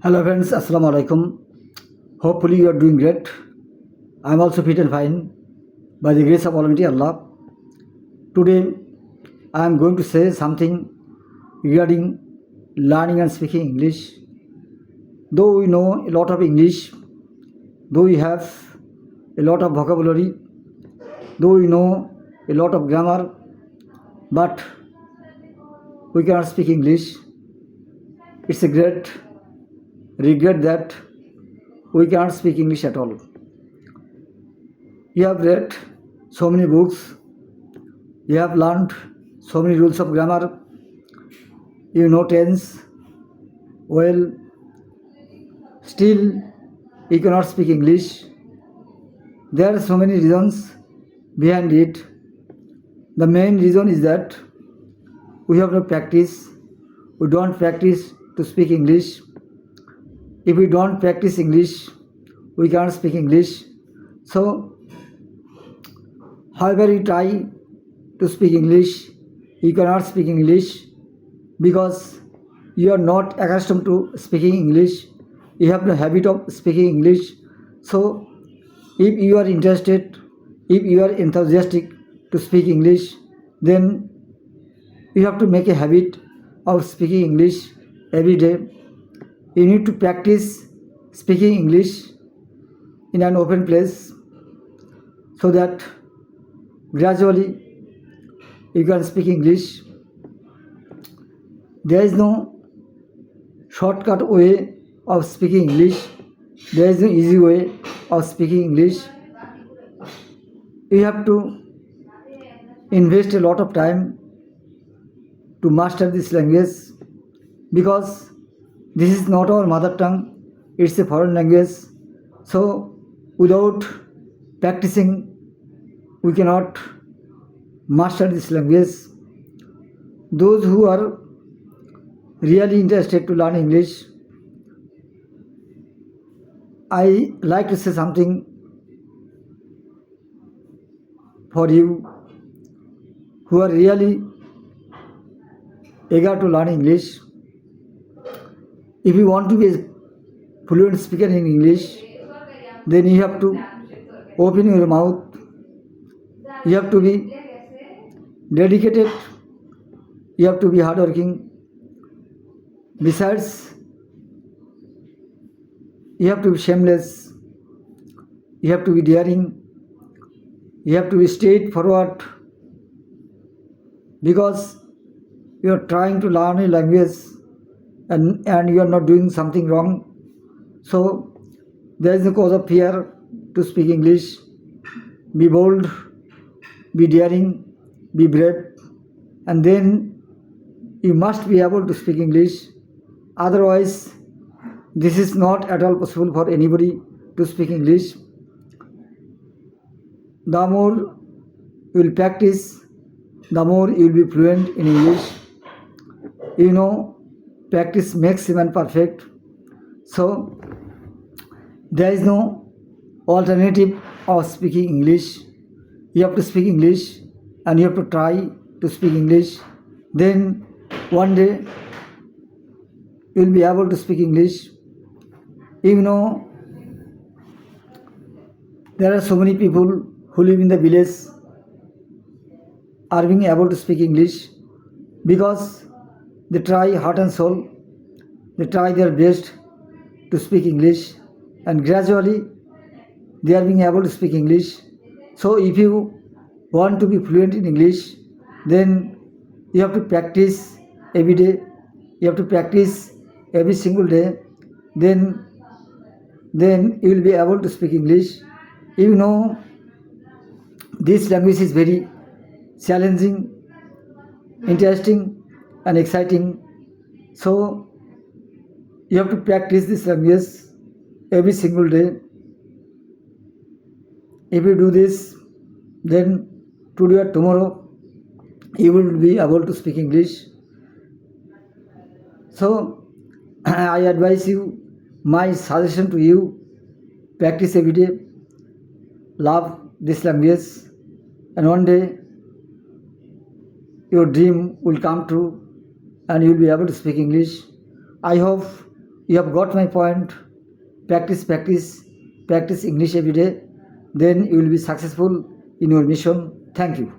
Hello friends, Assalamu alaikum. Hopefully you are doing great. I am also fit and fine by the grace of Almighty Allah. Today I am going to say something regarding learning and speaking English. Though we know a lot of English, though we have a lot of vocabulary, though we know a lot of grammar, but we cannot speak English. It's a great regret that we cannot speak English at all. You have read so many books, you have learned so many rules of grammar, you know tense well, still you cannot speak English. There are so many reasons behind it. The main reason is that we have no practice, we don't practice to speak English. If we don't practice English, we can't speak English. So, however you try to speak English, you cannot speak English because you are not accustomed to speaking English. You have no habit of speaking English. So, if you are interested, if you are enthusiastic to speak English, then you have to make a habit of speaking English every day. You need to practice speaking English in an open place so that gradually you can speak English. There is no shortcut way of speaking English. There is no easy way of speaking English. You have to invest a lot of time to master this language because this is not our mother tongue, it's a foreign language. So, without practicing, we cannot master this language. Those who are really interested to learn English, I like to say something for you who are really eager to learn English. If you want to be a fluent speaker in English, then you have to open your mouth. You have to be dedicated. You have to be hardworking. Besides, you have to be shameless. You have to be daring. You have to be straightforward because you are trying to learn a language and you are not doing something wrong. So there is no cause of fear to speak English. Be bold, be daring, be brave, and then you must be able to speak English. Otherwise, this is not at all possible for anybody to speak English. The more you will practice, the more you will be fluent in English. You know, practice makes man perfect. So, there is no alternative of speaking English. You have to speak English and you have to try to speak English. Then, one day, you will be able to speak English. You know, there are so many people who live in the village are being able to speak English because they try heart and soul, they try their best to speak English, and gradually they are being able to speak English. So, if you want to be fluent in English, then you have to practice every day, you have to practice every single day, then you will be able to speak English. You know, this language is very challenging, interesting, and exciting. So, you have to practice this language every single day. If you do this, then today or tomorrow you will be able to speak English. So, I advise you, my suggestion to you, practice every day, love this language, and one day your dream will come true and you will be able to speak English. I hope You have got my point. Practice English every day. Then you will be successful in your mission. Thank you.